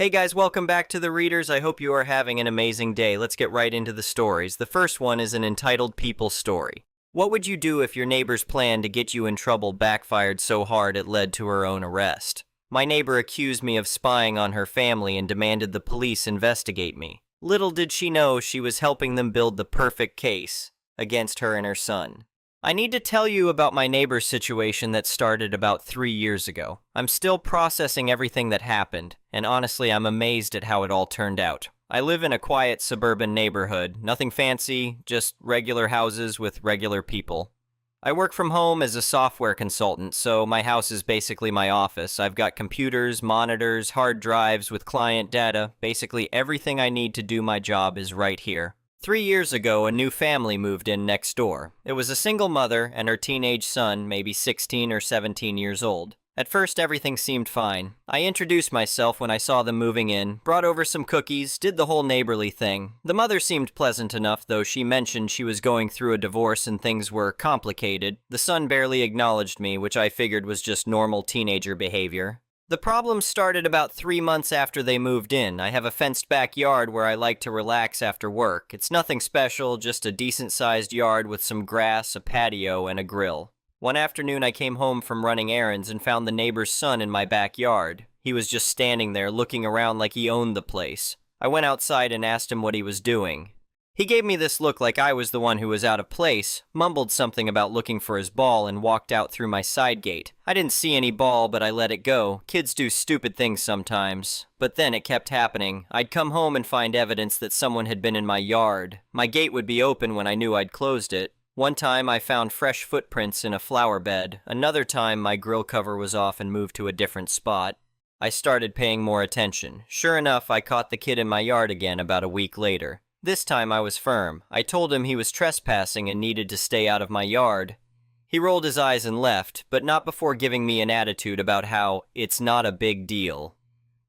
Hey guys, welcome back to The Readers. I hope you are having an amazing day. Let's get right into the stories. The first one is an entitled People story. What would you do if your neighbor's plan to get you in trouble backfired so hard it led to her own arrest? My neighbor accused me of spying on her family and demanded the police investigate me. Little did she know she was helping them build the perfect case against her and her son. I need to tell you about my neighbor's situation that started about 3 years ago. I'm still processing everything that happened, and honestly, I'm amazed at how it all turned out. I live in a quiet suburban neighborhood, nothing fancy, just regular houses with regular people. I work from home as a software consultant, so my house is basically my office. I've got computers, monitors, hard drives with client data. Basically everything I need to do my job is right here. 3 years ago, a new family moved in next door. It was a single mother and her teenage son, maybe 16 or 17 years old. At first, everything seemed fine. I introduced myself when I saw them moving in, brought over some cookies, did the whole neighborly thing. The mother seemed pleasant enough, though she mentioned she was going through a divorce and things were complicated. The son barely acknowledged me, which I figured was just normal teenager behavior. The problem started about 3 months after they moved in. I have a fenced backyard where I like to relax after work. It's nothing special, just a decent-sized yard with some grass, a patio, and a grill. One afternoon I came home from running errands and found the neighbor's son in my backyard. He was just standing there looking around like he owned the place. I went outside and asked him what he was doing. He gave me this look like I was the one who was out of place, mumbled something about looking for his ball, and walked out through my side gate. I didn't see any ball, but I let it go. Kids do stupid things sometimes. But then it kept happening. I'd come home and find evidence that someone had been in my yard. My gate would be open when I knew I'd closed it. One time I found fresh footprints in a flower bed. Another time my grill cover was off and moved to a different spot. I started paying more attention. Sure enough, I caught the kid in my yard again about a week later. This time I was firm. I told him he was trespassing and needed to stay out of my yard. He rolled his eyes and left, but not before giving me an attitude about how it's not a big deal.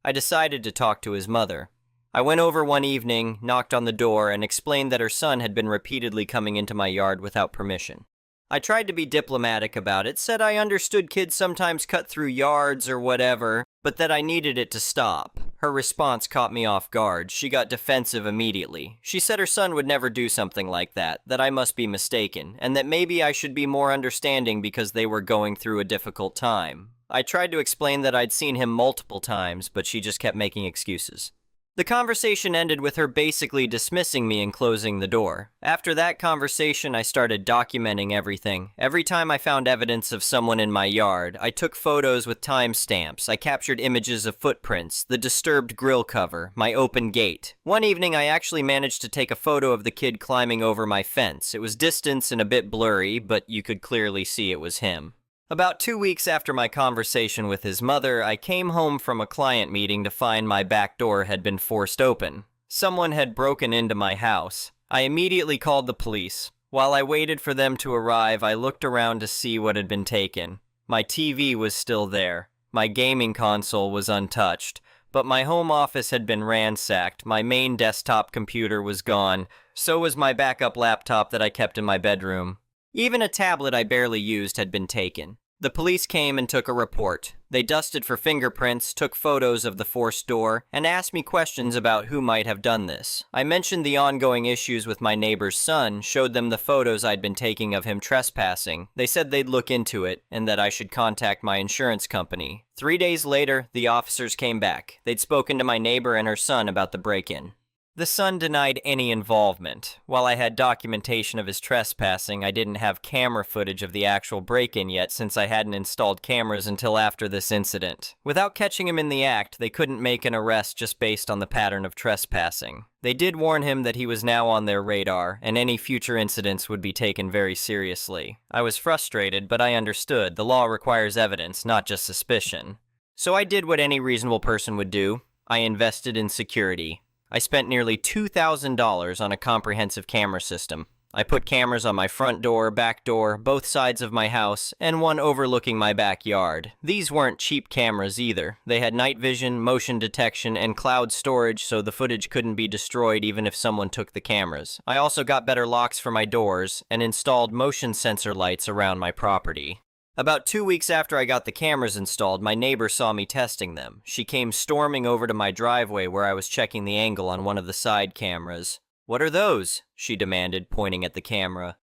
I decided to talk to his mother. I went over one evening, knocked on the door, and explained that her son had been repeatedly coming into my yard without permission. I tried to be diplomatic about it, said I understood kids sometimes cut through yards or whatever, but that I needed it to stop. Her response caught me off guard. She got defensive immediately. She said her son would never do something like that I must be mistaken, and that maybe I should be more understanding because they were going through a difficult time. I tried to explain that I'd seen him multiple times, but she just kept making excuses. The conversation ended with her basically dismissing me and closing the door. After that conversation, I started documenting everything. Every time I found evidence of someone in my yard, I took photos with timestamps. I captured images of footprints, the disturbed grill cover, my open gate. One evening, I actually managed to take a photo of the kid climbing over my fence. It was distant and a bit blurry, but you could clearly see it was him. About 2 weeks after my conversation with his mother, I came home from a client meeting to find my back door had been forced open. Someone had broken into my house. I immediately called the police. While I waited for them to arrive, I looked around to see what had been taken. My TV was still there. My gaming console was untouched. But my home office had been ransacked. My main desktop computer was gone. So was my backup laptop that I kept in my bedroom. Even a tablet I barely used had been taken. The police came and took a report. They dusted for fingerprints, took photos of the forced door, and asked me questions about who might have done this. I mentioned the ongoing issues with my neighbor's son, showed them the photos I'd been taking of him trespassing. They said they'd look into it, and that I should contact my insurance company. 3 days later, the officers came back. They'd spoken to my neighbor and her son about the break-in. The son denied any involvement. While I had documentation of his trespassing, I didn't have camera footage of the actual break-in yet since I hadn't installed cameras until after this incident. Without catching him in the act, they couldn't make an arrest just based on the pattern of trespassing. They did warn him that he was now on their radar, and any future incidents would be taken very seriously. I was frustrated, but I understood. The law requires evidence, not just suspicion. So I did what any reasonable person would do. I invested in security. I spent nearly $2,000 on a comprehensive camera system. I put cameras on my front door, back door, both sides of my house, and one overlooking my backyard. These weren't cheap cameras either. They had night vision, motion detection, and cloud storage so the footage couldn't be destroyed even if someone took the cameras. I also got better locks for my doors and installed motion sensor lights around my property. About 2 weeks after I got the cameras installed, my neighbor saw me testing them. She came storming over to my driveway where I was checking the angle on one of the side cameras. "What are those?" she demanded, pointing at the camera.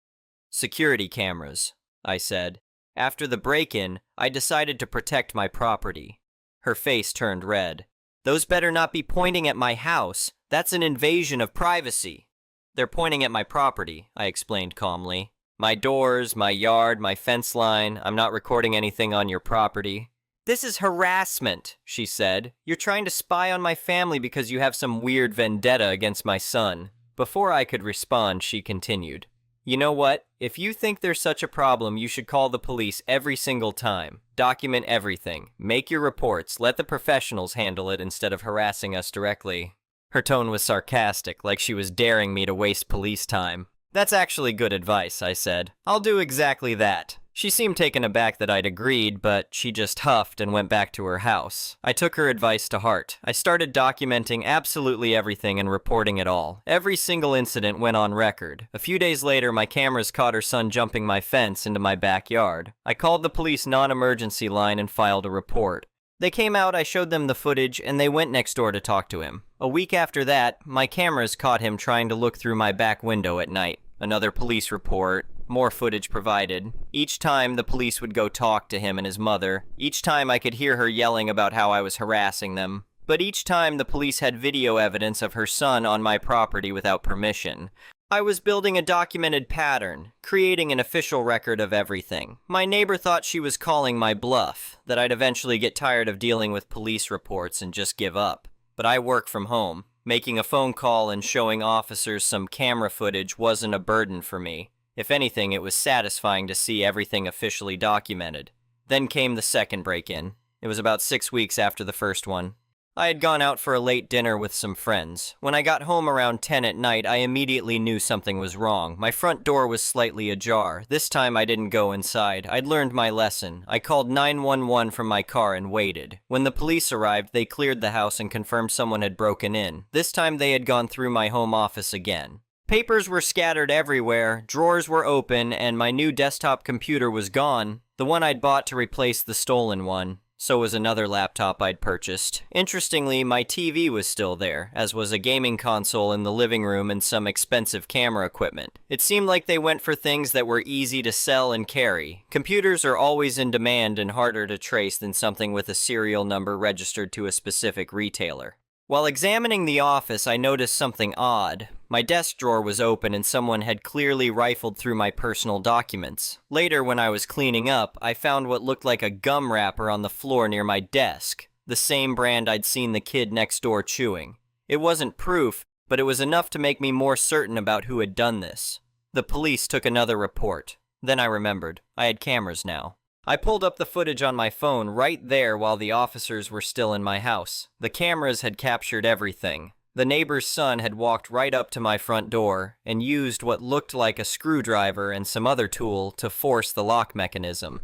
"Security cameras," I said. After the break-in, I decided to protect my property. Her face turned red. "Those better not be pointing at my house. That's an invasion of privacy." "They're pointing at my property," I explained calmly. "My doors, my yard, my fence line. I'm not recording anything on your property." "This is harassment," she said. "You're trying to spy on my family because you have some weird vendetta against my son." Before I could respond, she continued. "You know what? If you think there's such a problem, you should call the police every single time. Document everything. Make your reports. Let the professionals handle it instead of harassing us directly." Her tone was sarcastic, like she was daring me to waste police time. "That's actually good advice," I said. "I'll do exactly that." She seemed taken aback that I'd agreed, but she just huffed and went back to her house. I took her advice to heart. I started documenting absolutely everything and reporting it all. Every single incident went on record. A few days later, my cameras caught her son jumping my fence into my backyard. I called the police non-emergency line and filed a report. They came out, I showed them the footage, and they went next door to talk to him. A week after that, my cameras caught him trying to look through my back window at night. Another police report. More footage provided. Each time the police would go talk to him and his mother. Each time I could hear her yelling about how I was harassing them. But each time the police had video evidence of her son on my property without permission. I was building a documented pattern, creating an official record of everything. My neighbor thought she was calling my bluff, that I'd eventually get tired of dealing with police reports and just give up. But I work from home. Making a phone call and showing officers some camera footage wasn't a burden for me. If anything, it was satisfying to see everything officially documented. Then came the second break-in. It was about 6 weeks after the first one. I had gone out for a late dinner with some friends. When I got home around 10 at night, I immediately knew something was wrong. My front door was slightly ajar. This time I didn't go inside. I'd learned my lesson. I called 911 from my car and waited. When the police arrived, they cleared the house and confirmed someone had broken in. This time they had gone through my home office again. Papers were scattered everywhere, drawers were open, and my new desktop computer was gone, the one I'd bought to replace the stolen one. So was another laptop I'd purchased. Interestingly, my TV was still there, as was a gaming console in the living room and some expensive camera equipment. It seemed like they went for things that were easy to sell and carry. Computers are always in demand and harder to trace than something with a serial number registered to a specific retailer. While examining the office, I noticed something odd. My desk drawer was open and someone had clearly rifled through my personal documents. Later, when I was cleaning up, I found what looked like a gum wrapper on the floor near my desk, the same brand I'd seen the kid next door chewing. It wasn't proof, but it was enough to make me more certain about who had done this. The police took another report. Then I remembered. I had cameras now. I pulled up the footage on my phone right there while the officers were still in my house. The cameras had captured everything. The neighbor's son had walked right up to my front door and used what looked like a screwdriver and some other tool to force the lock mechanism.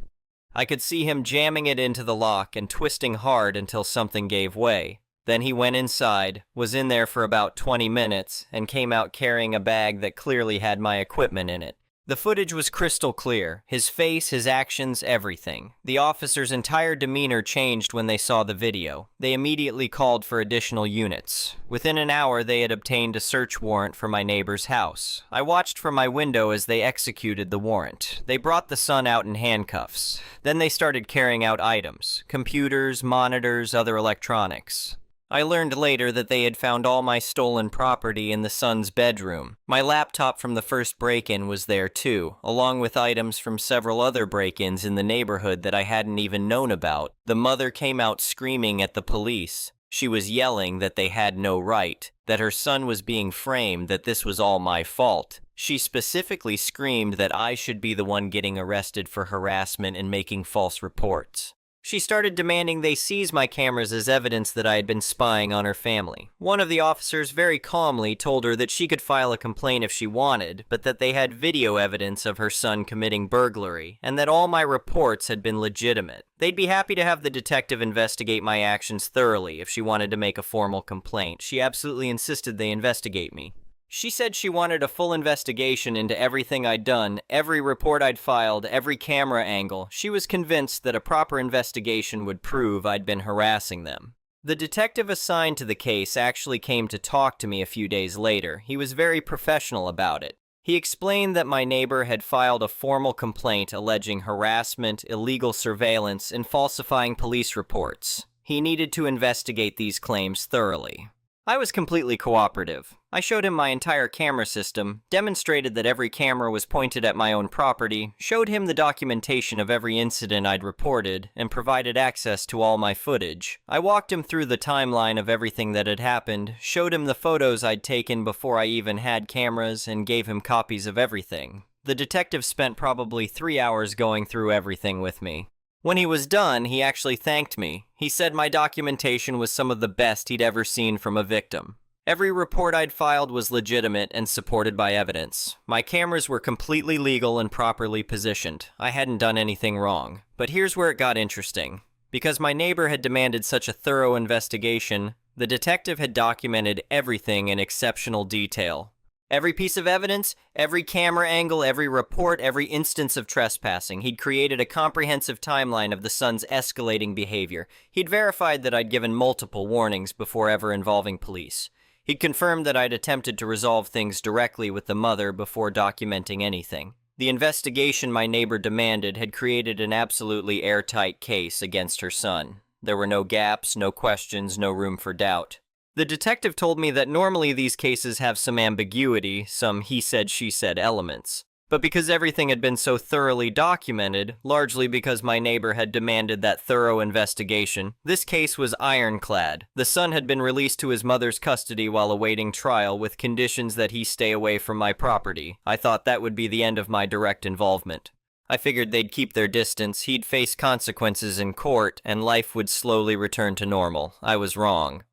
I could see him jamming it into the lock and twisting hard until something gave way. Then he went inside, was in there for about 20 minutes, and came out carrying a bag that clearly had my equipment in it. The footage was crystal clear. His face, his actions, everything. The officer's entire demeanor changed when they saw the video. They immediately called for additional units. Within an hour, they had obtained a search warrant for my neighbor's house. I watched from my window as they executed the warrant. They brought the son out in handcuffs. Then they started carrying out items: computers, monitors, other electronics. I learned later that they had found all my stolen property in the son's bedroom. My laptop from the first break-in was there too, along with items from several other break-ins in the neighborhood that I hadn't even known about. The mother came out screaming at the police. She was yelling that they had no right, that her son was being framed, that this was all my fault. She specifically screamed that I should be the one getting arrested for harassment and making false reports. She started demanding they seize my cameras as evidence that I had been spying on her family. One of the officers very calmly told her that she could file a complaint if she wanted, but that they had video evidence of her son committing burglary, and that all my reports had been legitimate. They'd be happy to have the detective investigate my actions thoroughly if she wanted to make a formal complaint. She absolutely insisted they investigate me. She said she wanted a full investigation into everything I'd done, every report I'd filed, every camera angle. She was convinced that a proper investigation would prove I'd been harassing them. The detective assigned to the case actually came to talk to me a few days later. He was very professional about it. He explained that my neighbor had filed a formal complaint alleging harassment, illegal surveillance, and falsifying police reports. He needed to investigate these claims thoroughly. I was completely cooperative. I showed him my entire camera system, demonstrated that every camera was pointed at my own property, showed him the documentation of every incident I'd reported, and provided access to all my footage. I walked him through the timeline of everything that had happened, showed him the photos I'd taken before I even had cameras, and gave him copies of everything. The detective spent probably 3 hours going through everything with me. When he was done, he actually thanked me. He said my documentation was some of the best he'd ever seen from a victim. Every report I'd filed was legitimate and supported by evidence. My cameras were completely legal and properly positioned. I hadn't done anything wrong. But here's where it got interesting. Because my neighbor had demanded such a thorough investigation, the detective had documented everything in exceptional detail. Every piece of evidence, every camera angle, every report, every instance of trespassing. He'd created a comprehensive timeline of the son's escalating behavior. He'd verified that I'd given multiple warnings before ever involving police. He'd confirmed that I'd attempted to resolve things directly with the mother before documenting anything. The investigation my neighbor demanded had created an absolutely airtight case against her son. There were no gaps, no questions, no room for doubt. The detective told me that normally these cases have some ambiguity, some he said, she said elements. But because everything had been so thoroughly documented, largely because my neighbor had demanded that thorough investigation, this case was ironclad. The son had been released to his mother's custody while awaiting trial with conditions that he stay away from my property. I thought that would be the end of my direct involvement. I figured they'd keep their distance, he'd face consequences in court, and life would slowly return to normal. I was wrong.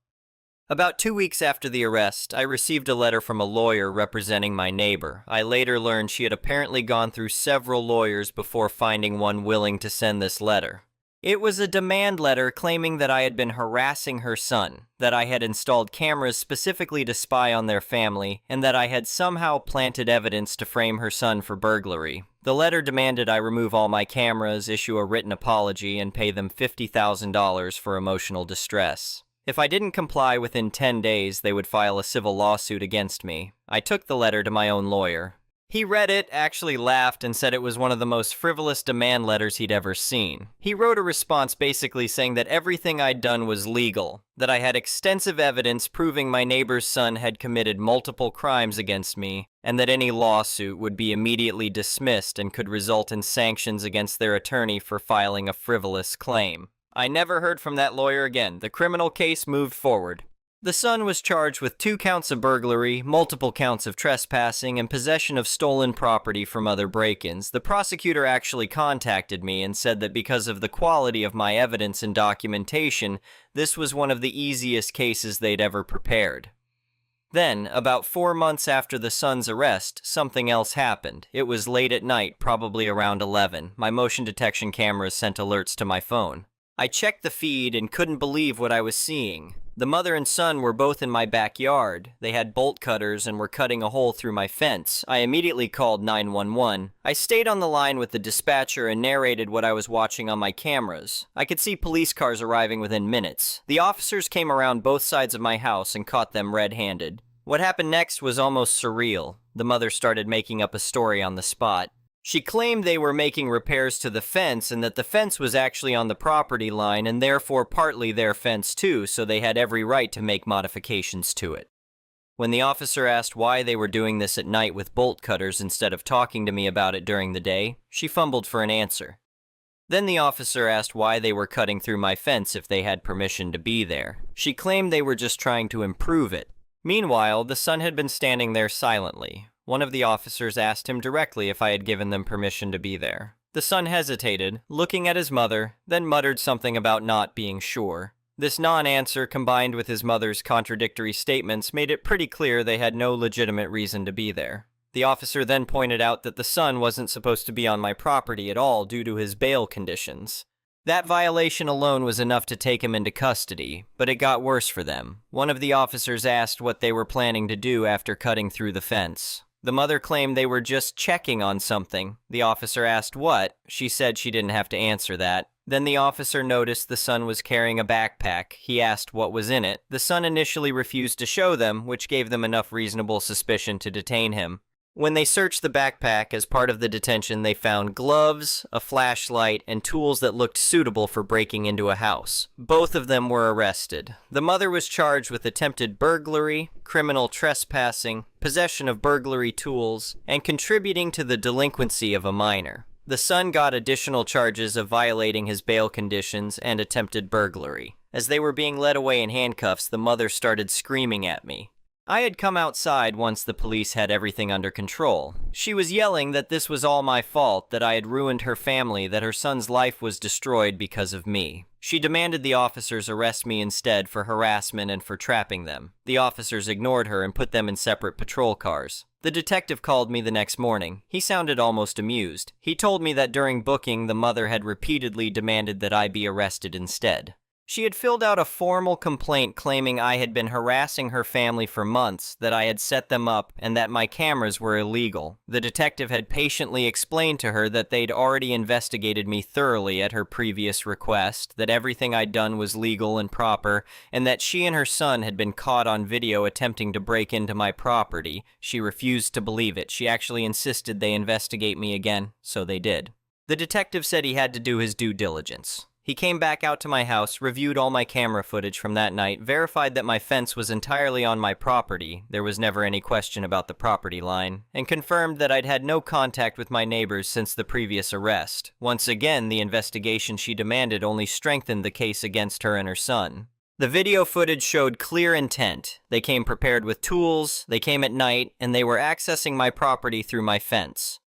About 2 weeks after the arrest, I received a letter from a lawyer representing my neighbor. I later learned she had apparently gone through several lawyers before finding one willing to send this letter. It was a demand letter claiming that I had been harassing her son, that I had installed cameras specifically to spy on their family, and that I had somehow planted evidence to frame her son for burglary. The letter demanded I remove all my cameras, issue a written apology, and pay them $50,000 for emotional distress. If I didn't comply within 10 days, they would file a civil lawsuit against me. I took the letter to my own lawyer. He read it, actually laughed, and said it was one of the most frivolous demand letters he'd ever seen. He wrote a response basically saying that everything I'd done was legal, that I had extensive evidence proving my neighbor's son had committed multiple crimes against me, and that any lawsuit would be immediately dismissed and could result in sanctions against their attorney for filing a frivolous claim. I never heard from that lawyer again. The criminal case moved forward. The son was charged with 2 counts of burglary, multiple counts of trespassing, and possession of stolen property from other break-ins. The prosecutor actually contacted me and said that because of the quality of my evidence and documentation, this was one of the easiest cases they'd ever prepared. Then, about 4 months after the son's arrest, something else happened. It was late at night, probably around 11. My motion detection cameras sent alerts to my phone. I checked the feed and couldn't believe what I was seeing. The mother and son were both in my backyard. They had bolt cutters and were cutting a hole through my fence. I immediately called 911. I stayed on the line with the dispatcher and narrated what I was watching on my cameras. I could see police cars arriving within minutes. The officers came around both sides of my house and caught them red-handed. What happened next was almost surreal. The mother started making up a story on the spot. She claimed they were making repairs to the fence and that the fence was actually on the property line and therefore partly their fence too, so they had every right to make modifications to it. When the officer asked why they were doing this at night with bolt cutters instead of talking to me about it during the day, she fumbled for an answer. Then the officer asked why they were cutting through my fence if they had permission to be there. She claimed they were just trying to improve it. Meanwhile, the son had been standing there silently. One of the officers asked him directly if I had given them permission to be there. The son hesitated, looking at his mother, then muttered something about not being sure. This non-answer, combined with his mother's contradictory statements, made it pretty clear they had no legitimate reason to be there. The officer then pointed out that the son wasn't supposed to be on my property at all due to his bail conditions. That violation alone was enough to take him into custody, but it got worse for them. One of the officers asked what they were planning to do after cutting through the fence. The mother claimed they were just checking on something. The officer asked what. She said she didn't have to answer that. Then the officer noticed the son was carrying a backpack. He asked what was in it. The son initially refused to show them, which gave them enough reasonable suspicion to detain him. When they searched the backpack as part of the detention, they found gloves, a flashlight, and tools that looked suitable for breaking into a house. Both of them were arrested. The mother was charged with attempted burglary, criminal trespassing, possession of burglary tools, and contributing to the delinquency of a minor. The son got additional charges of violating his bail conditions and attempted burglary. As they were being led away in handcuffs, the mother started screaming at me. I had come outside once the police had everything under control. She was yelling that this was all my fault, that I had ruined her family, that her son's life was destroyed because of me. She demanded the officers arrest me instead for harassment and for trapping them. The officers ignored her and put them in separate patrol cars. The detective called me the next morning. He sounded almost amused. He told me that during booking, the mother had repeatedly demanded that I be arrested instead. She had filled out a formal complaint claiming I had been harassing her family for months, that I had set them up, and that my cameras were illegal. The detective had patiently explained to her that they'd already investigated me thoroughly at her previous request, that everything I'd done was legal and proper, and that she and her son had been caught on video attempting to break into my property. She refused to believe it. She actually insisted they investigate me again, so they did. The detective said he had to do his due diligence. He came back out to my house, reviewed all my camera footage from that night, verified that my fence was entirely on my property, there was never any question about the property line, and confirmed that I'd had no contact with my neighbors since the previous arrest. Once again, the investigation she demanded only strengthened the case against her and her son. The video footage showed clear intent. They came prepared with tools, they came at night, and they were accessing my property through my fence.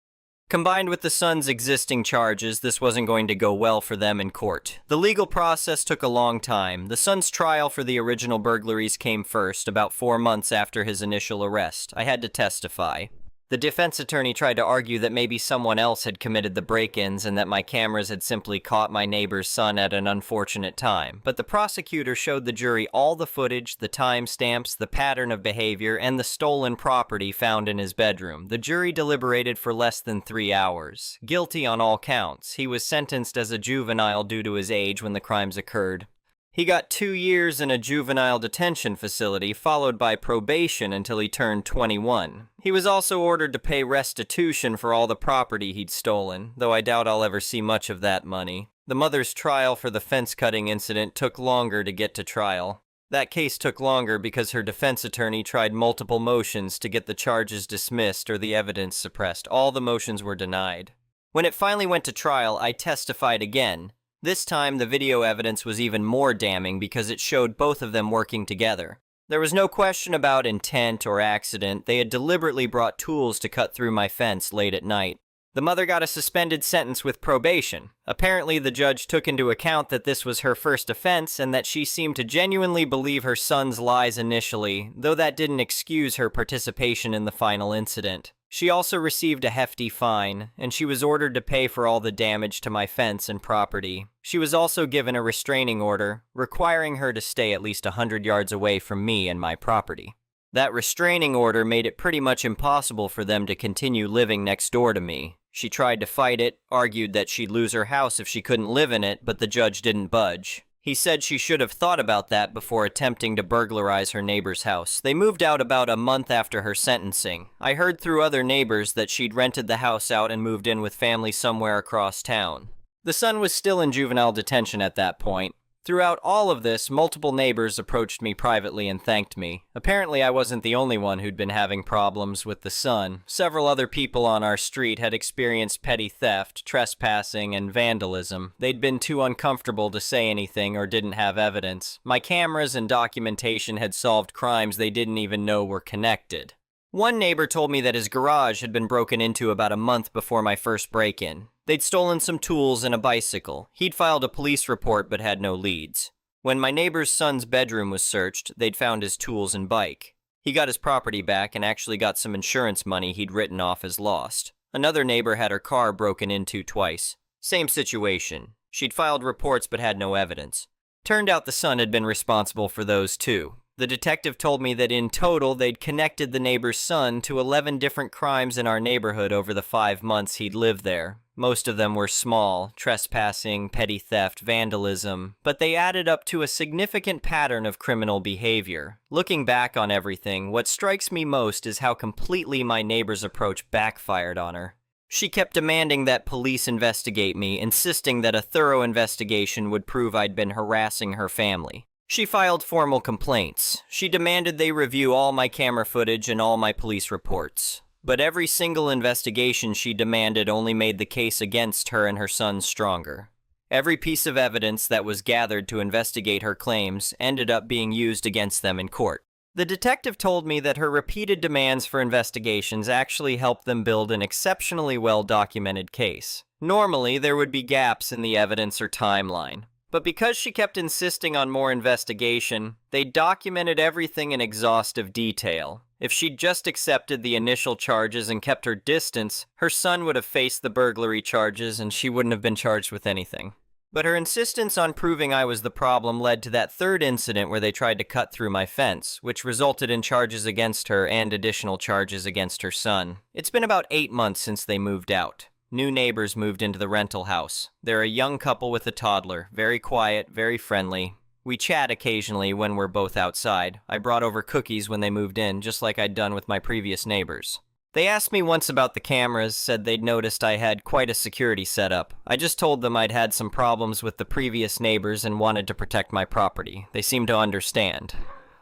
Combined with the son's existing charges, this wasn't going to go well for them in court. The legal process took a long time. The son's trial for the original burglaries came first, about 4 months after his initial arrest. I had to testify. The defense attorney tried to argue that maybe someone else had committed the break-ins and that my cameras had simply caught my neighbor's son at an unfortunate time. But the prosecutor showed the jury all the footage, the timestamps, the pattern of behavior, and the stolen property found in his bedroom. The jury deliberated for less than 3 hours. Guilty on all counts. He was sentenced as a juvenile due to his age when the crimes occurred. He got 2 years in a juvenile detention facility, followed by probation until he turned 21. He was also ordered to pay restitution for all the property he'd stolen, though I doubt I'll ever see much of that money. The mother's trial for the fence-cutting incident took longer to get to trial. That case took longer because her defense attorney tried multiple motions to get the charges dismissed or the evidence suppressed. All the motions were denied. When it finally went to trial, I testified again. This time, the video evidence was even more damning because it showed both of them working together. There was no question about intent or accident. They had deliberately brought tools to cut through my fence late at night. The mother got a suspended sentence with probation. Apparently, the judge took into account that this was her first offense and that she seemed to genuinely believe her son's lies initially, though that didn't excuse her participation in the final incident. She also received a hefty fine, and she was ordered to pay for all the damage to my fence and property. She was also given a restraining order, requiring her to stay at least 100 yards away from me and my property. That restraining order made it pretty much impossible for them to continue living next door to me. She tried to fight it, argued that she'd lose her house if she couldn't live in it, but the judge didn't budge. He said she should have thought about that before attempting to burglarize her neighbor's house. They moved out about a month after her sentencing. I heard through other neighbors that she'd rented the house out and moved in with family somewhere across town. The son was still in juvenile detention at that point. Throughout all of this, multiple neighbors approached me privately and thanked me. Apparently, I wasn't the only one who'd been having problems with the son. Several other people on our street had experienced petty theft, trespassing, and vandalism. They'd been too uncomfortable to say anything or didn't have evidence. My cameras and documentation had solved crimes they didn't even know were connected. One neighbor told me that his garage had been broken into about a month before my first break-in. They'd stolen some tools and a bicycle. He'd filed a police report but had no leads. When my neighbor's son's bedroom was searched, they'd found his tools and bike. He got his property back and actually got some insurance money he'd written off as lost. Another neighbor had her car broken into twice. Same situation. She'd filed reports but had no evidence. Turned out the son had been responsible for those too. The detective told me that in total they'd connected the neighbor's son to 11 different crimes in our neighborhood over the 5 months he'd lived there. Most of them were small, trespassing, petty theft, vandalism, but they added up to a significant pattern of criminal behavior. Looking back on everything, what strikes me most is how completely my neighbor's approach backfired on her. She kept demanding that police investigate me, insisting that a thorough investigation would prove I'd been harassing her family. She filed formal complaints. She demanded they review all my camera footage and all my police reports. But every single investigation she demanded only made the case against her and her son stronger. Every piece of evidence that was gathered to investigate her claims ended up being used against them in court. The detective told me that her repeated demands for investigations actually helped them build an exceptionally well-documented case. Normally, there would be gaps in the evidence or timeline. But because she kept insisting on more investigation, they documented everything in exhaustive detail. If she'd just accepted the initial charges and kept her distance, her son would have faced the burglary charges and she wouldn't have been charged with anything. But her insistence on proving I was the problem led to that third incident where they tried to cut through my fence, which resulted in charges against her and additional charges against her son. It's been about 8 months since they moved out. New neighbors moved into the rental house. They're a young couple with a toddler, very quiet, very friendly. We chat occasionally when we're both outside. I brought over cookies when they moved in, just like I'd done with my previous neighbors. They asked me once about the cameras, said they'd noticed I had quite a security setup. I just told them I'd had some problems with the previous neighbors and wanted to protect my property. They seemed to understand.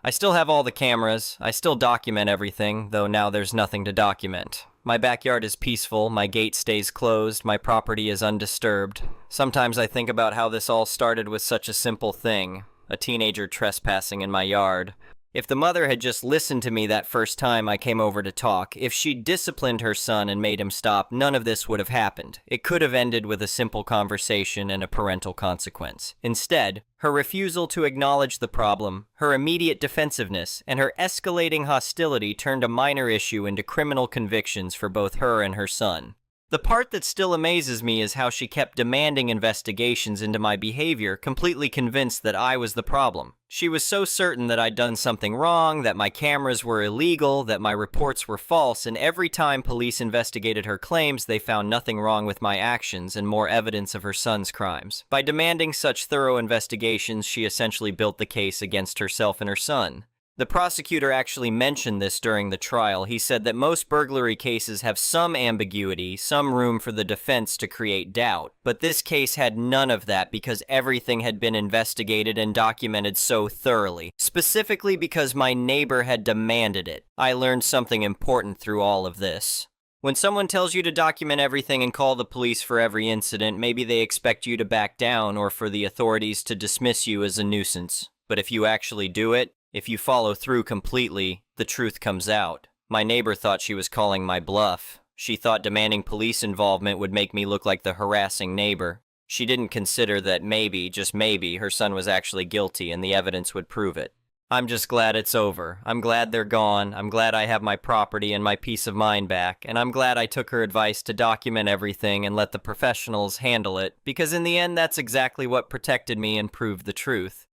I still have all the cameras. I still document everything, though now there's nothing to document. My backyard is peaceful, my gate stays closed, my property is undisturbed. Sometimes I think about how this all started with such a simple thing, a teenager trespassing in my yard. If the mother had just listened to me that first time I came over to talk, if she'd disciplined her son and made him stop, none of this would have happened. It could have ended with a simple conversation and a parental consequence. Instead, her refusal to acknowledge the problem, her immediate defensiveness, and her escalating hostility turned a minor issue into criminal convictions for both her and her son. The part that still amazes me is how she kept demanding investigations into my behavior, completely convinced that I was the problem. She was so certain that I'd done something wrong, that my cameras were illegal, that my reports were false, and every time police investigated her claims, they found nothing wrong with my actions and more evidence of her son's crimes. By demanding such thorough investigations, she essentially built the case against herself and her son. The prosecutor actually mentioned this during the trial. He said that most burglary cases have some ambiguity, some room for the defense to create doubt. But this case had none of that because everything had been investigated and documented so thoroughly. Specifically because my neighbor had demanded it. I learned something important through all of this. When someone tells you to document everything and call the police for every incident, maybe they expect you to back down or for the authorities to dismiss you as a nuisance. But if you actually do it, if you follow through completely, the truth comes out. My neighbor thought she was calling my bluff. She thought demanding police involvement would make me look like the harassing neighbor. She didn't consider that maybe, just maybe, her son was actually guilty and the evidence would prove it. I'm just glad it's over. I'm glad they're gone. I'm glad I have my property and my peace of mind back. And I'm glad I took her advice to document everything and let the professionals handle it, because in the end, that's exactly what protected me and proved the truth.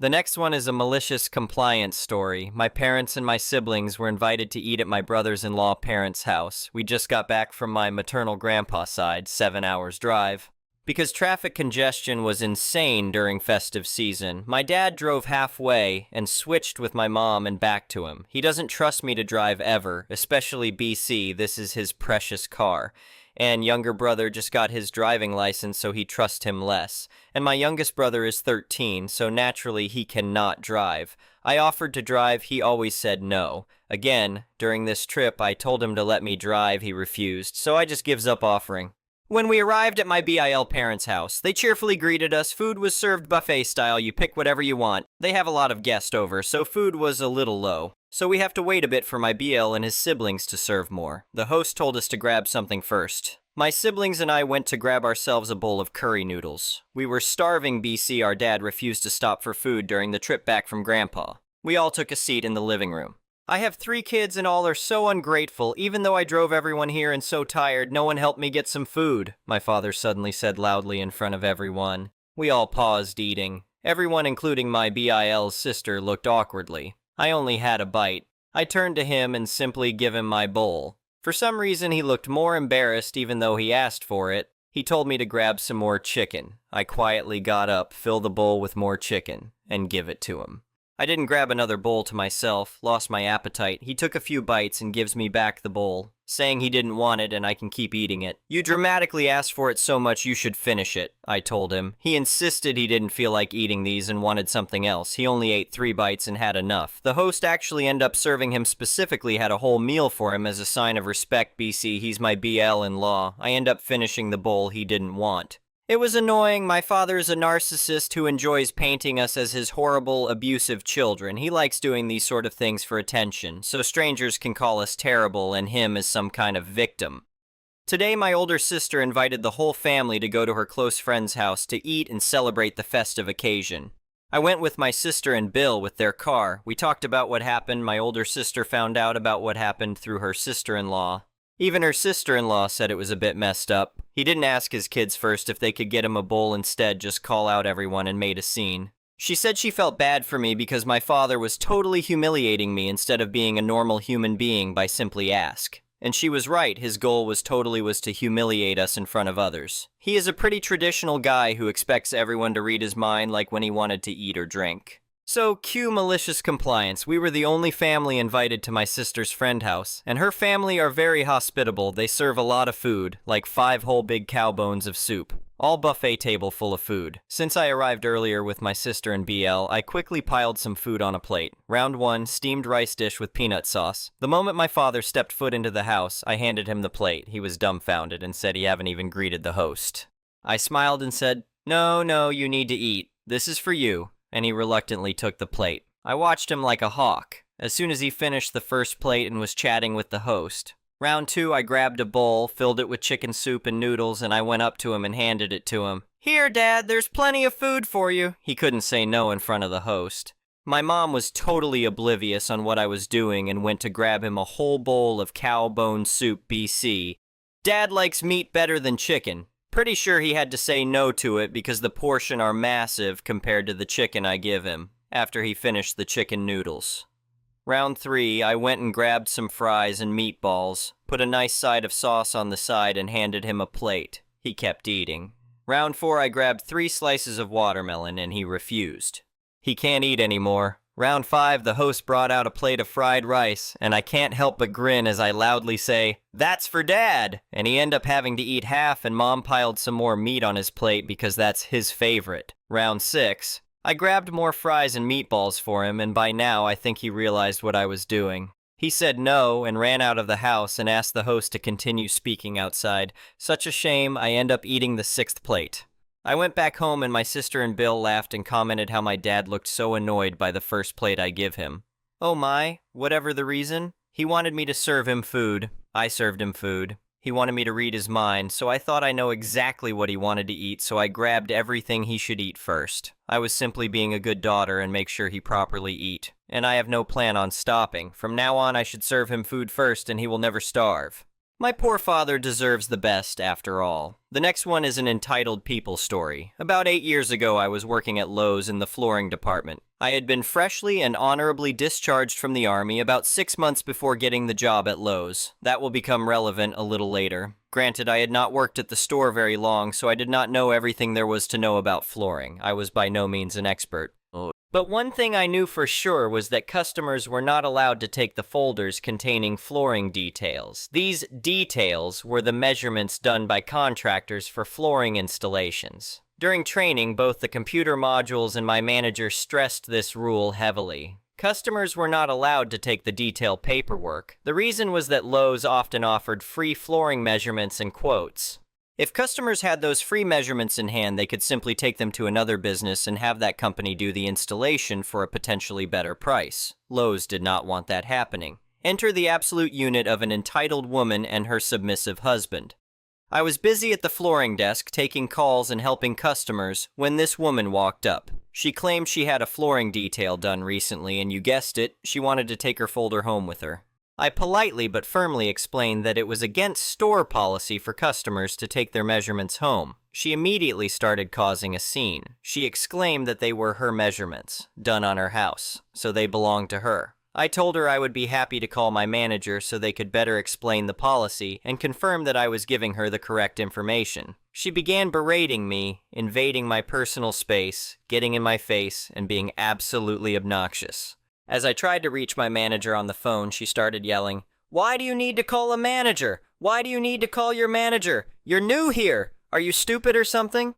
The next one is a malicious compliance story. My parents and my siblings were invited to eat at my brother's-in-law parents' house. We just got back from my maternal grandpa's side, 7 hours drive. Because traffic congestion was insane during festive season, my dad drove halfway and switched with my mom and back to him. He doesn't trust me to drive ever, especially BC. This is his precious car. And younger brother just got his driving license, so he trusts him less. And my youngest brother is 13, so naturally he cannot drive. I offered to drive, he always said no. Again, during this trip, I told him to let me drive, he refused, so I just gives up offering. When we arrived at my BIL parents' house, they cheerfully greeted us. Food was served buffet style, you pick whatever you want. They have a lot of guests over, so food was a little low. So we have to wait a bit for my BL and his siblings to serve more. The host told us to grab something first. My siblings and I went to grab ourselves a bowl of curry noodles. We were starving BC. Our dad refused to stop for food during the trip back from Grandpa. We all took a seat in the living room. I have 3 kids and all are so ungrateful. Even though I drove everyone here and so tired, no one helped me get some food, my father suddenly said loudly in front of everyone. We all paused eating. Everyone, including my BIL's sister, looked awkwardly. I only had a bite. I turned to him and simply gave him my bowl. For some reason, he looked more embarrassed even though he asked for it. He told me to grab some more chicken. I quietly got up, fill the bowl with more chicken, and give it to him. I didn't grab another bowl to myself, lost my appetite. He took a few bites and gives me back the bowl, saying he didn't want it and I can keep eating it. You dramatically asked for it so much you should finish it, I told him. He insisted he didn't feel like eating these and wanted something else. He only ate 3 bites and had enough. The host actually ended up serving him specifically had a whole meal for him as a sign of respect. BC, he's my BL-in-law. I end up finishing the bowl he didn't want. It was annoying. My father is a narcissist who enjoys painting us as his horrible, abusive children. He likes doing these sort of things for attention, so strangers can call us terrible and him as some kind of victim. Today, my older sister invited the whole family to go to her close friend's house to eat and celebrate the festive occasion. I went with my sister and Bill with their car. We talked about what happened. My older sister found out about what happened through her sister-in-law. Even her sister-in-law said it was a bit messed up. He didn't ask his kids first if they could get him a bowl, instead just call out everyone and made a scene. She said she felt bad for me because my father was totally humiliating me instead of being a normal human being by simply ask. And she was right, his goal was to humiliate us in front of others. He is a pretty traditional guy who expects everyone to read his mind like when he wanted to eat or drink. So, cue malicious compliance. We were the only family invited to my sister's friend house, and her family are very hospitable. They serve a lot of food, like 5 whole big cow bones of soup. All buffet table full of food. Since I arrived earlier with my sister and BL, I quickly piled some food on a plate. Round 1, steamed rice dish with peanut sauce. The moment my father stepped foot into the house, I handed him the plate. He was dumbfounded and said he hadn't even greeted the host. I smiled and said, No, you need to eat. This is for you. And he reluctantly took the plate. I watched him like a hawk. As soon as he finished the first plate and was chatting with the host. Round 2, I grabbed a bowl, filled it with chicken soup and noodles, and I went up to him and handed it to him. Here, Dad, there's plenty of food for you. He couldn't say no in front of the host. My mom was totally oblivious on what I was doing and went to grab him a whole bowl of cow bone soup. BC. Dad likes meat better than chicken. Pretty sure he had to say no to it because the portion are massive compared to the chicken I give him, after he finished the chicken noodles. Round 3, I went and grabbed some fries and meatballs, put a nice side of sauce on the side and handed him a plate. He kept eating. Round 4, I grabbed 3 slices of watermelon and he refused. He can't eat anymore. Round 5, the host brought out a plate of fried rice, and I can't help but grin as I loudly say, "That's for Dad!" And he ended up having to eat half, and Mom piled some more meat on his plate because that's his favorite. Round 6, I grabbed more fries and meatballs for him, and by now I think he realized what I was doing. He said no and ran out of the house and asked the host to continue speaking outside. Such a shame, I end up eating the 6th plate. I went back home and my sister and Bill laughed and commented how my dad looked so annoyed by the first plate I give him. Oh my, whatever the reason, he wanted me to serve him food. I served him food. He wanted me to read his mind, so I thought I know exactly what he wanted to eat, so I grabbed everything he should eat first. I was simply being a good daughter and make sure he properly eat. And I have no plan on stopping. From now on I should serve him food first and he will never starve. My poor father deserves the best, after all. The next one is an entitled people story. About 8 years ago, I was working at Lowe's in the flooring department. I had been freshly and honorably discharged from the Army about 6 months before getting the job at Lowe's. That will become relevant a little later. Granted, I had not worked at the store very long, so I did not know everything there was to know about flooring. I was by no means an expert. But one thing I knew for sure was that customers were not allowed to take the folders containing flooring details. These details were the measurements done by contractors for flooring installations. During training, both the computer modules and my manager stressed this rule heavily. Customers were not allowed to take the detailed paperwork. The reason was that Lowe's often offered free flooring measurements and quotes. If customers had those free measurements in hand, they could simply take them to another business and have that company do the installation for a potentially better price. Lowe's did not want that happening. Enter the absolute unit of an entitled woman and her submissive husband. I was busy at the flooring desk taking calls and helping customers when this woman walked up. She claimed she had a flooring detail done recently, and you guessed it, she wanted to take her folder home with her. I politely but firmly explained that it was against store policy for customers to take their measurements home. She immediately started causing a scene. She exclaimed that they were her measurements, done on her house, so they belonged to her. I told her I would be happy to call my manager so they could better explain the policy and confirm that I was giving her the correct information. She began berating me, invading my personal space, getting in my face, and being absolutely obnoxious. As I tried to reach my manager on the phone, she started yelling, "Why do you need to call a manager? Why do you need to call your manager? You're new here! Are you stupid or something?"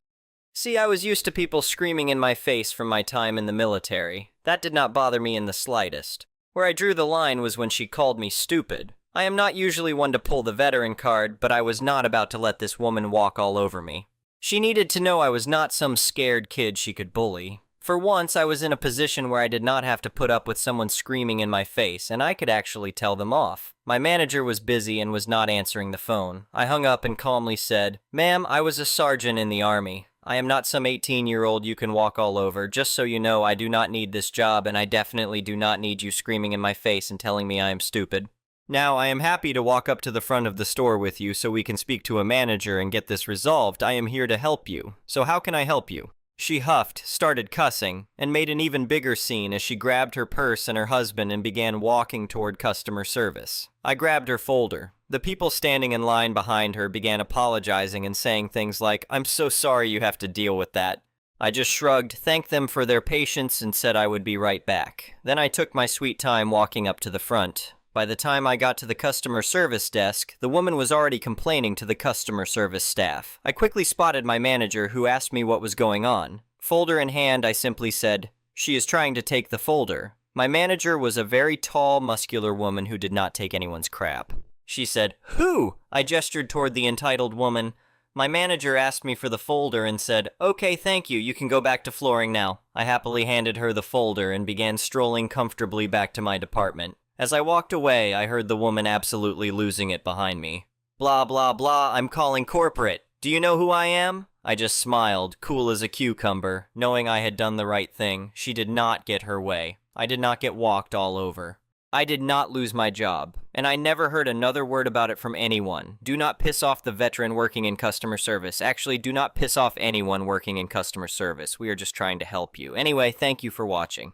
See, I was used to people screaming in my face from my time in the military. That did not bother me in the slightest. Where I drew the line was when she called me stupid. I am not usually one to pull the veteran card, but I was not about to let this woman walk all over me. She needed to know I was not some scared kid she could bully. For once, I was in a position where I did not have to put up with someone screaming in my face, and I could actually tell them off. My manager was busy and was not answering the phone. I hung up and calmly said, "Ma'am, I was a sergeant in the Army. I am not some 18-year-old you can walk all over. Just so you know, I do not need this job, and I definitely do not need you screaming in my face and telling me I am stupid. Now, I am happy to walk up to the front of the store with you so we can speak to a manager and get this resolved. I am here to help you. So how can I help you?" She huffed, started cussing, and made an even bigger scene as she grabbed her purse and her husband and began walking toward customer service. I grabbed her folder. The people standing in line behind her began apologizing and saying things like, "I'm so sorry you have to deal with that." I just shrugged, thanked them for their patience, and said I would be right back. Then I took my sweet time walking up to the front. By the time I got to the customer service desk, the woman was already complaining to the customer service staff. I quickly spotted my manager, who asked me what was going on. Folder in hand, I simply said, "She is trying to take the folder." My manager was a very tall, muscular woman who did not take anyone's crap. She said, "Who?" I gestured toward the entitled woman. My manager asked me for the folder and said, "Okay, thank you, you can go back to flooring now." I happily handed her the folder and began strolling comfortably back to my department. As I walked away, I heard the woman absolutely losing it behind me. "Blah, blah, blah, I'm calling corporate. Do you know who I am?" I just smiled, cool as a cucumber, knowing I had done the right thing. She did not get her way. I did not get walked all over. I did not lose my job, and I never heard another word about it from anyone. Do not piss off the veteran working in customer service. Actually, do not piss off anyone working in customer service. We are just trying to help you. Anyway, thank you for watching.